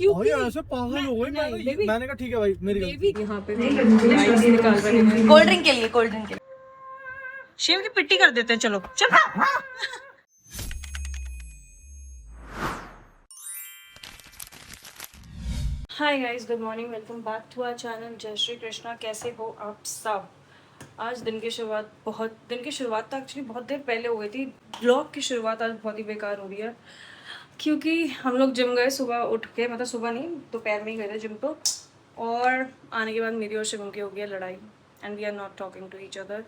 क्योंकि ऐसे पागल हो गई। मैंने कहा ठीक है भाई मेरी गलती। यहाँ पे आइस निकाल रहे हैं कोल्ड ड्रिंक के लिए, कोल्ड ड्रिंक के लिए। शिव की पिट्टी कर देते हैं, चलो चल। Hi guys, good morning, welcome back to our channel. जय श्री कृष्णा। कैसे हो आप सब? आज दिन की शुरुआत तो एक्चुअली बहुत देर पहले हो गई थी। ब्लॉग की शुरुआत आज बहुत ही बेकार हो रही है क्योंकि हम लोग जिम गए सुबह उठ के, मतलब सुबह नहीं दोपहर में ही गए थे जिम को, और आने के बाद मेरी और शिवम की हो गई लड़ाई and we are not talking to each other.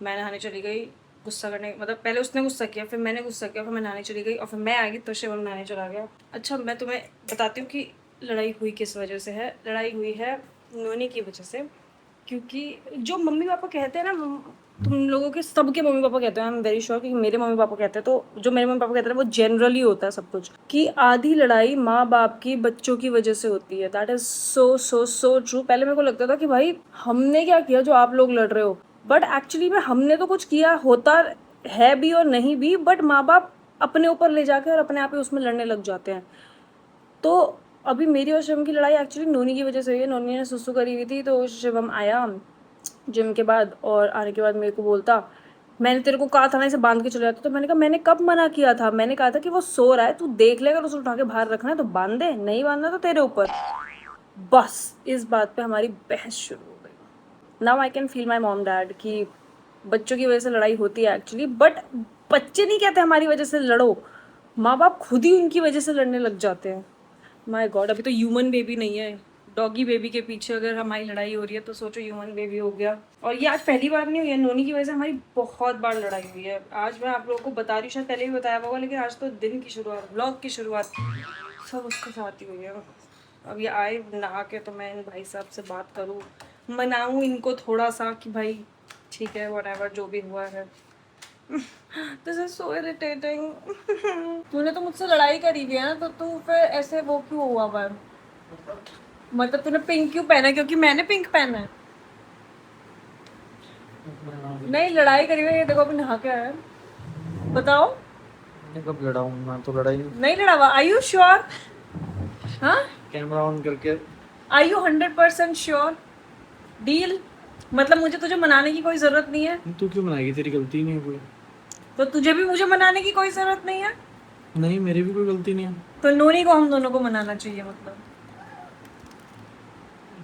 मैं नहाने चली गई गुस्सा करने, मतलब पहले उसने गुस्सा किया, फिर मैंने गुस्सा किया, फिर मैं नहाने चली गई और फिर मैं आ गई तो शिवम नहाने चला गया। अच्छा, मैं तुम्हें बताती हूँ कि लड़ाई हुई किस वजह से है। लड़ाई हुई है नोनी की वजह से, क्योंकि जो मम्मी पापा कहते हैं ना, तुम लोगों के सबके मम्मी पापा कहते हैं, आई एम वेरी श्योर कि मेरे मम्मी पापा कहते हैं, तो जो मेरे मम्मी पापा कहते हैं वो जनरली होता है सब कुछ, कि आधी लड़ाई माँ बाप की बच्चों की वजह से होती है। That is so so so true. पहले मेरे को लगता था कि भाई हमने क्या किया जो आप लोग लड़ रहे हो, बट एक्चुअली में हमने तो कुछ किया होता है भी और नहीं भी, बट माँ बाप अपने ऊपर ले जाके और अपने आप ही उसमें लड़ने लग जाते हैं। तो अभी मेरी और शिवम की लड़ाई एक्चुअली नोनी की वजह से हुई है। नोनी ने सुसु करी हुई थी तो शिवम आया जिम के बाद, और आने के बाद मेरे को बोलता, मैंने तेरे को कहा था ना इसे बांध के चले जाता। तो मैंने कहा मैंने कब मना किया था? मैंने कहा था कि वो सो रहा है, तू देख ले, अगर उसे उठा के बाहर रखना है तो बांध दे, नहीं बांधना तो तेरे ऊपर। बस इस बात पे हमारी बहस शुरू हो गई। Now I can feel my mom dad कि बच्चों की वजह से लड़ाई होती है एक्चुअली, बट बच्चे नहीं कहते हमारी वजह से लड़ो, माँ बाप खुद ही उनकी वजह से लड़ने लग जाते हैं। माय गॉड, अभी तो ह्यूमन बेबी नहीं है, डॉगी बेबी के पीछे अगर हमारी लड़ाई हो रही है तो सोचो ह्यूमन बेबी हो गया। और ये आज पहली बार नहीं हुई है, नोनी की वजह से हमारी बहुत बार लड़ाई हुई है। आज मैं आप लोगों को बता रही हूँ, शायद पहले भी बताया होगा, लेकिन आज तो दिन की शुरुआत, ब्लॉग की शुरुआत सब उसके साथ ही हुई है। अब ये आए नहा के तो मैं इन भाई साहब से बात करूँ, मनाऊँ इनको थोड़ा सा कि भाई ठीक है व्हाटएवर जो भी हुआ है। This is so irritating. तूने तो मुझसे लड़ाई करी थी ना, तो तू फिर ऐसे वो क्यों हुआ बार? मतलब तूने पिंक क्यों पहना? क्योंकि मैंने पिंक पहना है? नहीं, लड़ाई करी हुई है, देखो अभी नहा के आया। बताओ। मैं कब लड़ा हूँ? मैं तो लड़ाई नहीं लड़ा हुआ। Are you sure? हाँ, कैमरा ऑन करके। Are you 100% sure? डील? मतलब मुझे तुझे मनाने की कोई जरूरत नहीं है? तू क्यों मनाएगी? तेरी गलती नहीं है कोई। तो तुझे भी मुझे मनाने की कोई जरूरत नहीं है? नहीं, मेरी भी कोई गलती नहीं है। तो नोनी को हम दोनों को मनाना चाहिए, मतलब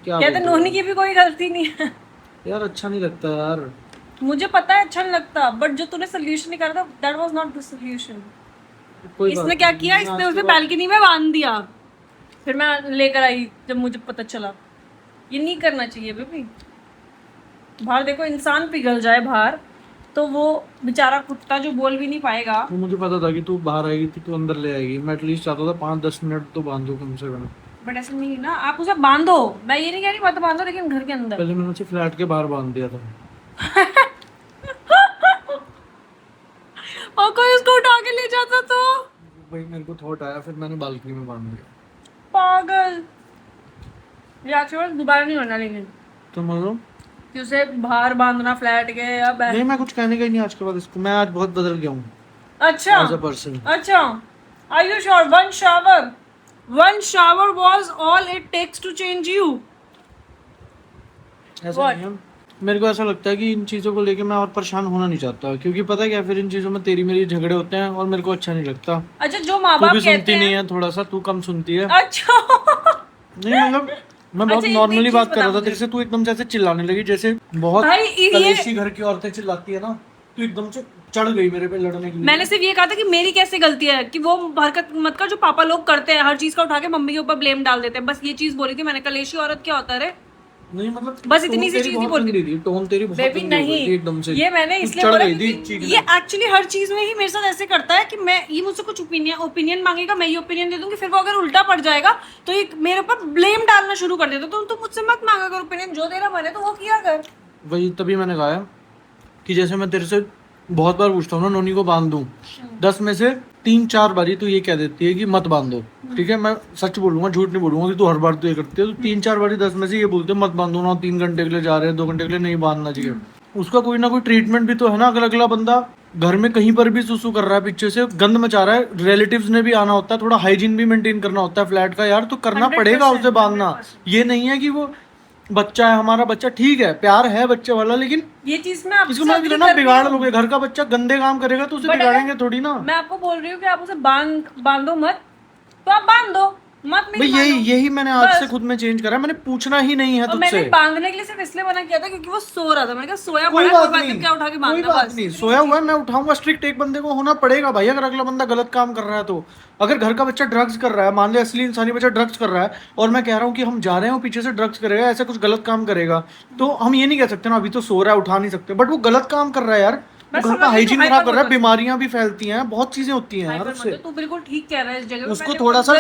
क्या कहते नोनी की भी कोई गलती नहीं है। यार अच्छा नहीं लगता यार। मुझे पता है अच्छा नहीं लगता, बट जो तूने सोल्यूशन निकाला था that was not the solution. इसने क्या किया, इसने उसे बालकनी में बांध दिया, फिर मैं लेकर आई जब मुझे पता चला। ये नहीं करना चाहिए बेबी। बाहर देखो, इंसान पिघल जाए बाहर तो वो बेचारा कुत्ता जो बोल भी नहीं पाएगा। तो मुझे पता था कि तू बाहर आएगी तो तू अंदर ले आएगी। मैं एटलीस्ट चाहता था 5-10 मिनट तो बांधो कम से कम। बट ऐसा नहीं ना, आप उसे बांधो, मैं ये नहीं कह रही मत बांधो, लेकिन घर के अंदर। पहले मैंने उसे फ्लैट के बाहर बांध दिया था और कोई उसको उठा के ले जाता तो? भाई मेरे को थॉट आया, फिर मैंने बालकनी में बांध दिया। पागल। ये एक्चुअली दोबारा नहीं होना, लेकिन तो मतलब कि उसे बाहर बांधना फ्लैट के या नहीं, मैं कुछ कहने का ही नहीं आज के बाद इसको। मैं आज बहुत बदल गया हूँ अच्छा एज अ पर्सन। अच्छा, are you sure? One shower was all it takes to change you? ऐसा नहीं है। मेरे को ऐसा लगता है कि इन चीज़ों को लेके मैं और परेशान होना नहीं चाहता, क्योंकि पता है क्या, फिर इन चीज़ों में तेरी मेरी झगड़े होते हैं और मेरे को अच्छा नहीं लगता। अच्छा, जो माँ तू बाप भी कहते सुनती हैं नहीं है, थोड़ा सा तू कम सुनती है। अच्छा नहीं मतलब मैं बहुत अच्छा, एक नॉर्मली चीज बात कर बता रहा था मुझे। तेरे से, तू एकदम जैसे चिल्लाने लगी, जैसे बहुत भाई, ये- कलेशी घर की औरतें चिल्लाती है ना, तू एकदम से चढ़ गई मेरे पे लड़ने के लिए। मैंने सिर्फ ये कहा था कि मेरी कैसे गलती है कि वो हरकत मत कर जो पापा लोग करते हैं, हर चीज का उठा के मम्मी के ऊपर ब्लेम डाल देते हैं। बस ये चीज बोली थी मैंने। कलेशी औरत क्या होता है रे? नहीं मतलब बस इतनी सी चीज ही बोल थी। टोन तेरी बहुत बेबी गंदी हो गई नहीं, थी एकदम से। ये मैंने तू इसलिए चढ़ बोला गई थी क्योंकि चीखने। ये एक्चुअली हर चीज में ही मेरे साथ ऐसे करता है कि मैं, ये मुझसे कुछ ओपिनियन मांगेगा, मैं ये ओपिनियन दे दूंगी, फिर वो अगर उल्टा पड़ जाएगा तो ये मेरे ऊपर ब्लेम डालना शुरू कर देता। तो तू मुझसे मत मांगा अगर ओपिनियन, जो तेरा मन है तो वो किया कर। वही तभी मैंने कहा कि जैसे मैं तेरे से बहुत बार पूछता हूँ ना नोनी को बांध दूं, 10 में से 3-4 बारी तू ये कह देती है कि मत बांधो। ठीक है, मैं सच बोलूंगा, झूठ नहीं बोलूंगा कि तू हर बार तो ये करती है। तो 3-4 बारी 10 में से ये बोलते मत बांधो ना, 3 घंटे के लिए जा रहे हैं, 2 घंटे के लिए नहीं बांधना चाहिए। उसका कोई ना कोई ट्रीटमेंट भी तो है ना। अगर अगला बंदा घर में कहीं पर भी सुसु कर रहा है, पीछे से गंद मचा रहा है, रिलेटिव्स ने भी आना होता है, थोड़ा हाइजीन भी मेंटेन करना होता है फ्लैट का यार, तो करना पड़ेगा उसे बांधना। ये नहीं है कि वो बच्चा है, हमारा बच्चा ठीक है, प्यार है बच्चे वाला, लेकिन ये चीज मैं आपसे इसको मैं ना बिगाड़ लोगे। घर का बच्चा गंदे काम करेगा तो उसे बिगाड़ेंगे थोड़ी ना। मैं आपको बोल रही हूँ कि आप उसे बांधो मत, तो आप बांध दो मत, भाई नहीं यही मैंने आज से खुद में चेंज करा, मैंने पूछना ही नहीं है और तुझसे। मैंने बांधने के लिए सिर्फ इसलिए मना किया था क्योंकि वो सो रहा था। मैंने कहा सोया कोई पड़ा है, बात कोई बात नहीं, नहीं, क्या उठा के कोई बांधना बात बस। नहीं, सोया हुआ है मैं उठाऊंगा। स्ट्रिक्ट एक बंदे को होना पड़ेगा भाई, अगर अगला बंदा गलत काम कर रहा है तो। अगर घर का बच्चा ड्रग्स कर रहा है, मान लिया असली इंसानी बच्चा ड्रग्स कर रहा है, और मैं कह रहा हूँ कि हम जा रहे हैं, पीछे से ड्रग्स करेगा, ऐसा कुछ गलत काम करेगा, तो हम ये नहीं कह सकते ना अभी तो सो रहा है उठा नहीं सकते, बट वो गलत काम कर रहा है यार, घर का हाइजीन खराब कर रहा है, बीमारियां भी फैलती हैं, बहुत चीजें होती हैं यार उससे। तू बिल्कुल ठीक कह रहा है इस जगह पे। उसको थोड़ा सा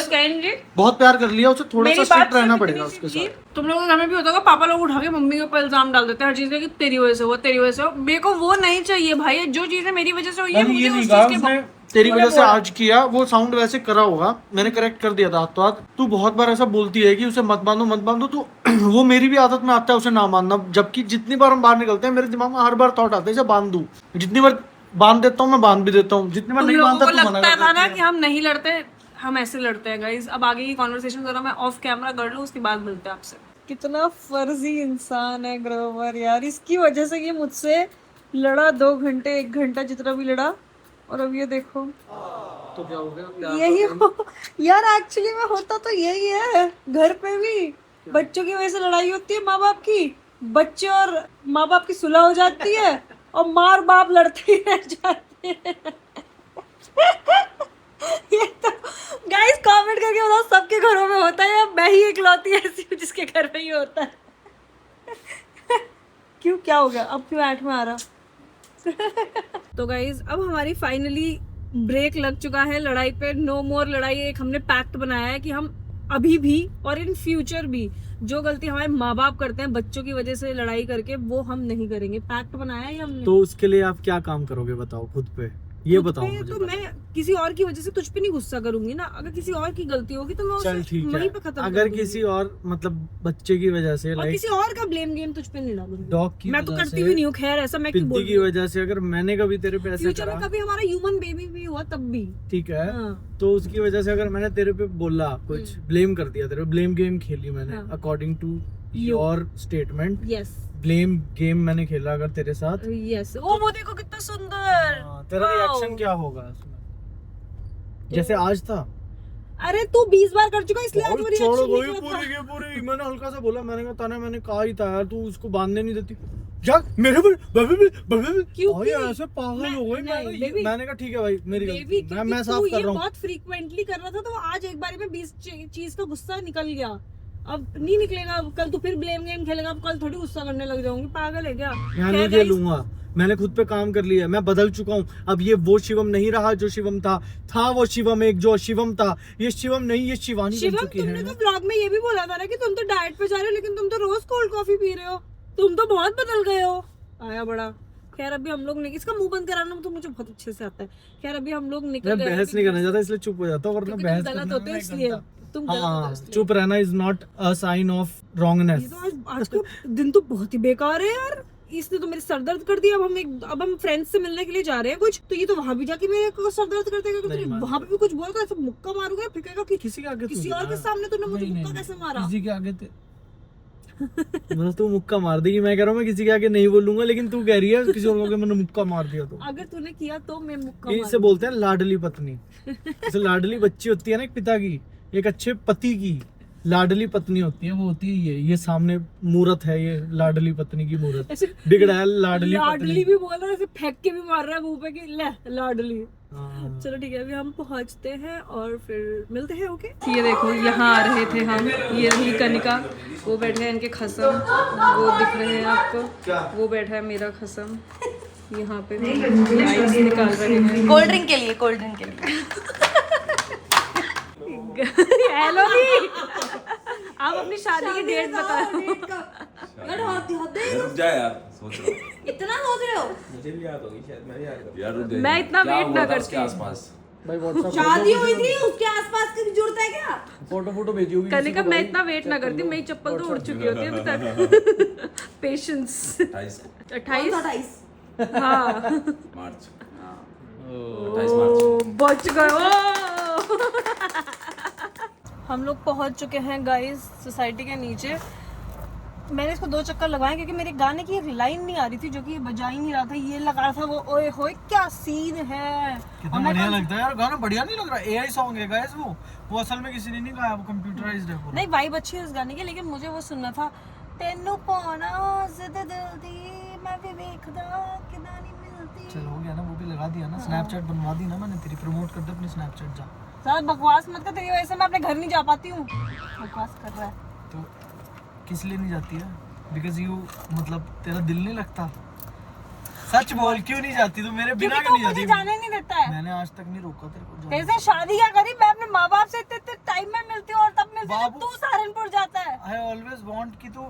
बहुत प्यार कर लिया, उसे थोड़ा सा स्ट्रिक्ट रहना पड़ेगा उसके साथ। तुम लोगों के घर में भी होता होगा, पापा लोग उठा के मम्मी के ऊपर इल्जाम डाल देते हैं हर चीज का कि तेरी वजह से हुआ, तेरी वजह से हुआ। मेरे को वो नहीं चाहिए भाई, जो चीजें मेरी वजह से हुई है मुझे उस चीज के तेरी वजह से आज किया, वो साउंड वैसे करा होगा, मैंने करेक्ट कर दिया था हाथ तो हाथ। तू बहुत बार ऐसा बोलती है कि उसे मत बांधो, तो वो मेरी भी आदत में आता है उसे ना मानना, जबकि जितनी बार हम बाहर निकलते हैं मेरे दिमाग में हर बार थॉट आता है इसे बांध दूं। जितनी बार बांध देता हूँ मैं बांध भी देता हूँ, जितनी बार नहीं बांधता तुम लोगों को लगता था ना कि हम नहीं लड़ते, हम ऐसे लड़ते हैं गाइस। अब आगे की कॉन्वर्सेशन जरा मैं ऑफ कैमरा कर लूँ, उसके बाद मिलते हैं आपसे। कितना फर्जी इंसान है ग्रोवर यार, इसकी वजह से ये मुझसे लड़ा 2 घंटे 1 घंटा जितना भी लड़ा, और अब ये देखो तो क्या हो गया, यही हो यार। एक्चुअली में होता तो यही है, घर पे भी बच्चों की वजह से लड़ाई होती है माँ बाप की, बच्चे और माँ बाप की सुलह हो जाती है, और माँ और बाप लड़ते ही रह जाते हैं। ये तो गाइस कमेंट करके बताओ सबके घरों में होता है या मैं ही इकलौती ऐसी हूँ जिसके घर में ही होता है? क्यों, क्या हो गया अब, क्यों ऐड में आ रहा? तो गाइज अब हमारी फाइनली ब्रेक लग चुका है लड़ाई पे। नो मोर लड़ाई। एक हमने पैक्ट बनाया है कि हम अभी भी और इन फ्यूचर भी जो गलती हमारे माँ बाप करते हैं बच्चों की वजह से लड़ाई करके, वो हम नहीं करेंगे। पैक्ट बनाया है हमने। तो उसके लिए आप क्या काम करोगे बताओ खुद पे, ये बताओ मुझे। तो मैं किसी और की वजह से तुझ पे नहीं गुस्सा करूंगी ना। अगर किसी और की गलती होगी तो मैं चल उसे ठीक वहीं है, पे खत्म अगर किसी और मतलब बच्चे की वजह से, और किसी और का ब्लेम गेम तुझ पे नहीं डालूंगी। डॉग की मैं तो वजह करती से, भी नहीं हूँ, खैर ऐसा मैं क्यों बोल पिद्दी की वजह से, अगर मैंने कभी तेरे पे ऐसे फ्यूचर करा, में कभी हमारा ह्यूमन बेबी भी हुआ तब भी, ठीक है, हाँ। तो उसकी वजह से अगर मैंने तेरे पे बोला कुछ, ब्लेम कर दिया तेरे पे, ब्लेम गेम खेली मैंने हाँ। According to your statement, yes blame game मैंने खेला अगर तेरे साथ, यस। ओ वो देखो कितना सुंदर, तेरा रिएक्शन क्या होगा उसमें? जैसे आज था, अरे तू 20 बार कर चुका इसलिए आज वो रिएक्शन नहीं किया था। पूरी के पूरी मैंने हल्का सा बोला, मैंने कहा ताना, मैंने कहा ही था यार तू उसको बांधने नहीं देती यार मेरे पर क्योंकि ऐसे पागल हो गई। नहीं, मैंने कहा ठीक है भाई मेरी बेबी गलती, मैं साफ कर रहा हूँ। बहुत फ्रीक्वेंटली कर रहा था तो आज एक बार में 20 चीज का गुस्सा निकल गया, अब नहीं निकलेगा। कल तू फिर ब्लेम गेम खेलेगा, अब कल थोड़ी गुस्सा करने लग जाऊंगी, पागल है क्या? मैं नहीं खेलूंगा, मैंने खुद पे काम कर लिया, मैं बदल चुका हूँ। अब ये वो शिवम नहीं रहा जो शिवम था वो शिवम एक जो शिवम था, ये शिवम नहीं, ये शिवानी बन चुकी है। तुमने तो ब्लॉग में ये भी बोला था ना कि तुम तो डाइट पे जा रहे हो, लेकिन तुम तो रोज कोल्ड कॉफी पी रहे हो, तुम तो बहुत बदल गए हो। आया बड़ा। खैर अभी हम लोग इसका मुंह बंद कराना तो मुझे बहुत अच्छे से आता है। खैर अभी हम लोग निकल गए। मैं बहस नहीं करना चाहता इसलिए चुप हो जाता हूँ, वरना बहस गलत होते हो इसलिए तुम गलत होते हो इसलिए। चुप रहना is not a sign of wrongness. ये तो आज का दिन तो बहुत ही बेकार है यार, इसने तो मेरे सर दर्द कर दिया। अब हम फ्रेंड्स से मिलने के लिए जा रहे हैं कुछ, तो ये तो वहां भी जाके मेरे को सर दर्द कर देगा। तो वहां पे भी कुछ बोलता ऐसे मुक्का मारूंगा, फेंकेगा कि किसी के आगे, किसी और के सामने तूने मुझे मुक्का कैसे मारा? किसी के आगे बस तू मुक्का मार देगी, मैं कह रहा हूँ मैं किसी के आगे नहीं बोलूंगा, लेकिन तू कह रही है किसी और को मैंने मुक्का मार दिया। तो अगर तूने किया तो मैं मुक्का इसे बोलते हैं लाडली पत्नी। जैसे लाडली बच्ची होती है ना एक पिता की, एक अच्छे पति की लाडली पत्नी होती है, वो होती है ये सामने मूरत है, ये लाडली पत्नी की मूरत बिगड़ा है। लाडली भी बोल रहा है, ऐसे फेंक के भी मार रहा है मुंह पे कि ले लाडली। चलो ठीक है, अभी हम पहुंचते हैं और फिर मिलते हैं। ओके, ये देखो यहाँ आ रहे थे हम, ये रही कनिका, वो बैठे हैं इनके खसम, वो दिख रहे हैं आपको, वो बैठा है मेरा खसम। यहाँ पे आइस निकाल रहे हैं कोल्ड ड्रिंक के लिए हेलो जी, आप अपनी शादी की डेट बताओ। रुक जा यार, सोच रहा हूँ। इतना सोच रहे हो? मुझे भी याद होगी शायद, मैं याद कर यार, रुक जा। मैं इतना क्या वेट हुआ ना था करती। उसके आसपास? भाई व्हाट्सएप शादी हुई थी, उसके आसपास की जरूरत है क्या? फोटो भेजी होगी करने का। मैं इतना वेट ना करती, मेरी चप्पल तो उड़ चुकी होती है अभी तक। पेशेंस। 28 28 28 हाँ मार्च। बच गए। हम लोग पहुंच चुके हैं गाइस सोसाइटी के नीचे। मैंने इसको 2 चक्कर लगाए क्योंकि मेरे गाने की एक लाइन नहीं आ रही थी जो कि बजा ही नहीं रहा था। ये लगा रहा था वो, ओए होए क्या सीन है। कितना बढ़िया लगता है यार गाना, बढ़िया नहीं लग रहा? एआई सॉन्ग है गाइस वो असल में किसी ने नहीं गाया, वो कंप्यूटराइज्ड है पूरा। नहीं वाइब अच्छी है उस गाने की, लेकिन मुझे वो सुनना था। तेनू पाना जिद दिल दी मैं भी देखदा किदा नहीं मिलती। चलो हो गया ना, वो भी लगा दिया ना। स्नैपचैट बनवा दी ना मैंने तेरी, प्रमोट कर दे अपनी स्नैपचैट जा। साथ बकवास मत कर, तेरी वजह से मैं अपने घर नहीं जा पाती हूँ। बकवास कर रहा है तो किस लिए नहीं जाती है? बिकॉज यू मतलब तेरा दिल नहीं लगता। सच बोल, क्यों नहीं जाती तू मेरे बिना? क्यों नहीं जाती? मुझे जाने नहीं देता है। मैंने आज तक नहीं रोका तेरे को तेरे से शादी क्या करी? मैं अपने माँ बाप से इतने टाइम में मिलती हूँ और तब मिलती हूँ जब तू सहारनपुर जाता है। आई ऑलवेज वांट कि तू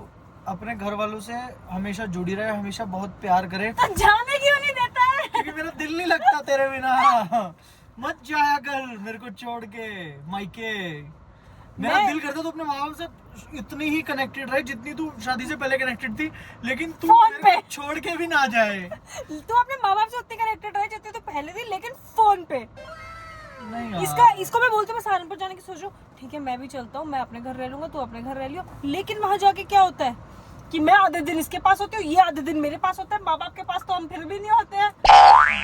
अपने घर वालों से हमेशा जुड़ी रहे, हमेशा बहुत प्यार करे। तो जाने क्यों नहीं देता है? क्योंकि मेरा दिल नहीं लगता तेरे बिना। मत जाया कर मेरे को छोड़ के मायके। मेरा दिल करता तू अपने माँ बाप से इतनी ही कनेक्टेड रहे जितनी तू शादी से पहले कनेक्टेड थी, लेकिन तू मेरे को छोड़ के भी ना जाए। तू अपने माँ बाप से उतनी कनेक्टेड रहे जितनी तू पहले थी, लेकिन फोन पे नहीं यार। इसको मैं बोलती हूँ मैं सहारनपुर जाने की सोच रही हूँ। ठीक है मैं भी चलता हूँ, मैं अपने घर रह लूंगा, तू अपने घर रह लियो। लेकिन वहां जाके क्या होता है कि मैं आधे दिन इसके पास होती हूँ, ये आधे दिन मेरे पास होता है। माँ बाप के पास तो हम फिर भी नहीं होते हैं।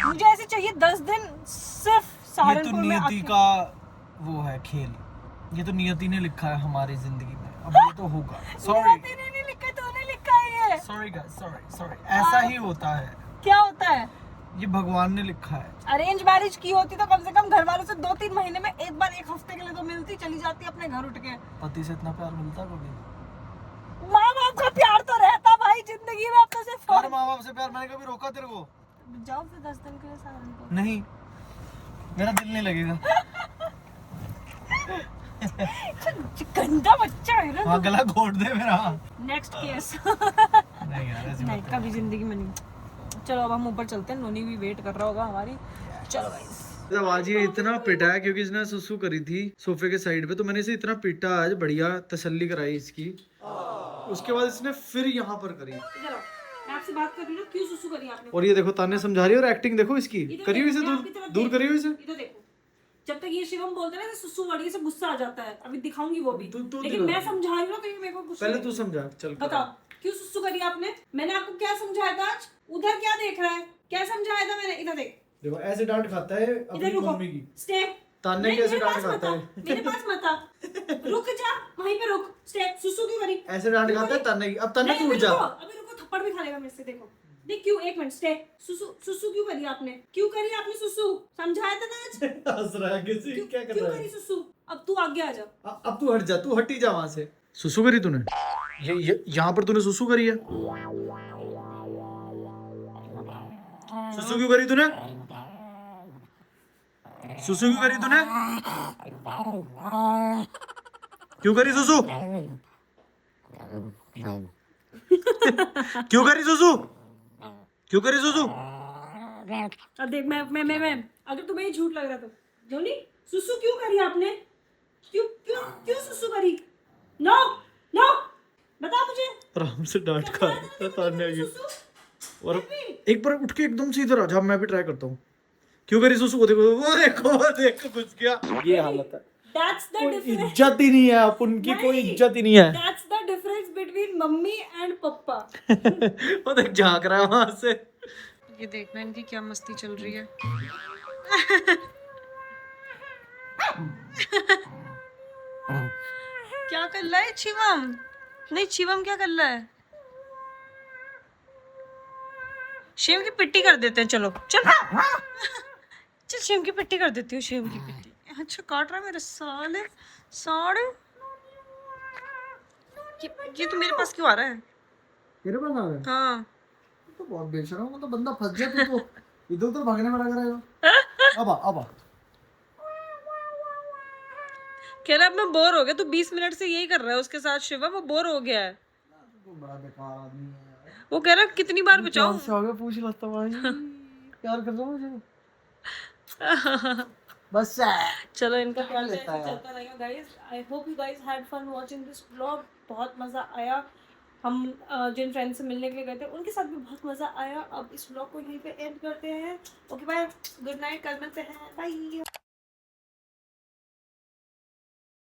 मुझे ऐसे चाहिए 10 दिन सिर्फ सहारनपुर में। ये तो नियति का वो है खेल, ये तो नियति ने लिखा है हमारी जिंदगी में, अब ये तो होगा। सॉरी नियति ने नहीं लिखा, तूने लिखा है ये। सॉरी गाइस, सॉरी ऐसा ही होता है। क्या होता है? ये भगवान ने लिखा है। अरेंज मैरिज की होती तो कम से कम घर वालों से 2-3 महीने में एक बार, 1 हफ्ते के लिए तो मिलती, चली जाती अपने घर उठ के। पति से इतना प्यार मिलता कभी? माँ बाप का प्यार तो रहता भाई जिंदगी में, अपने से और माँ बाप से प्यार मैंने कभी रोका तेरे को? जाओ फिर 10 दिन के लिए सहारनपुर। नहीं, मेरा दिल नहीं लगेगा। गंदा बच्चा है ना। हाँ गला घोट दे मेरा। Next case. नहीं यार ऐसी नहीं बात कभी जिंदगी में नहीं। चलो अब हम ऊपर चलते हैं, नोनी भी वेट कर रहा होगा हमारी। चलो गाइस। जब आज ये इतना पिटा है क्योंकि इसने सुसु करी थी सोफे के साइड पे, तो मैंने इसे इतना पीटा आज, बढ़िया तसल्ली कराई इसकी। उसके बाद इसने फिर यहाँ पर करी। इधर आओ, मैं आपसे बात कर रही हूँ ना, क्यों सुसु करी आपने? और ये देखो ताने समझा रही है और एक्टिंग देखो इसकी, करी हुई इसे दूर करी हुई इसे। इधर देखो, जब तक ये शिवम बोलते हैं ना सुसु वर्ड से गुस्सा आ जाता है। अभी दिखाऊंगी वो भी, लेकिन मैं समझा रही हूँ तो ये मेरे को गुस्सा। पहले तू समझा, चल बताओ क्यों सुसु करी आपने? मैंने आपको क्या समझाया था आज? उधर क्या देख रहा है? क्या समझाया था मैंने? इधर देख। देखो ऐसे डांट खाता है अपनी मम्मी की। स्टे। ताने कैसे डांट खाता है? मेरे पास मत आ। रुक जा, वहीं पे रुक। स्टे। सुसु क्यों करी? ऐसे डांट खाता है ताने की। अब ताने तू उठ जा। अभी रुको, थप्पड़ भी खा लेगा मेरे से। देखो देख क्यों, 1 मिनट स्टे। सुसु क्यों करी आपने? क्यों करी आपने सुसु? समझाया था ना आज? हंस रहा है किसी, क्या कर क्यों रहा है? करी सुसु? अब तू आगे आ जा। अब तू हट जा, तू हटी जा वहां से। सुसु करी तूने? ये यहाँ पर तूने सुसु करी है? सुसु क्यों करी तूने? सुसु क्यों करी तूने? क्यों करी सुसु? क्यों करी सुसु? क्यों करी सुसु? अब देख मैं अगर तुम्हें ये झूठ लग रहा तो जोनी, सुसु क्यों करी आपने? क्यों क्यों क्यों सुसु करी? नो नो बता मुझे। आराम से डांट खा ताने आगे। और एक बार उठ के एकदम से इधर आ जा, मैं भी ट्राई करता हूँ। क्यों करी सुसु? को देखो, वो देखो घुस गया। ये हालत है। That's the difference. इज्जत ही नहीं है, आप उनकी कोई इज्जत ही नहीं है। That's the difference between mummy and पप्पा। वो देख झांक रहा है वहां से। ये देखना इनकी क्या मस्ती चल रही है। क्या कर रहा है शिवम? नहीं शिवम क्या कर रहा है? शिवम की पिट्टी कर देते हैं। चलो चल चल शिवम की पिट्टी कर देती हूँ। शिवम की पिट्टी। अच्छा काट रहा है मेरे साले साड़े। ये तो मेरे पास क्यों आ रहा है? मेरे पास आ रहा है? हाँ तो बहुत बेशरम, मतलब बंदा फंस जाए तो इधर उधर भागने में लगा रहेगा। अब आ कह रहा है मैं बोर हो गया। तो 20 मिनट से यही कर रहा है उसके साथ शिवम, वो बोर हो गया है। तो बड़ा बेकार आदमी है। वो कह रहा है कितनी बार बचाऊं? से आगे पूछ लेता भाई। प्यार कर रहा मुझे बस। चलो इनका प्यार चलता रहेगा guys. I hope you guys had fun watching this vlog. बहुत मजा आया हम जिन फ्रेंड्स से मिलने के लिए गए थे उनके साथ भी बहुत मज़ा आया। अब इस व्लॉग को यहीं पे एंड करते हैं। ओके बाय, गुड नाइट, कल मिलते हैं, बाय।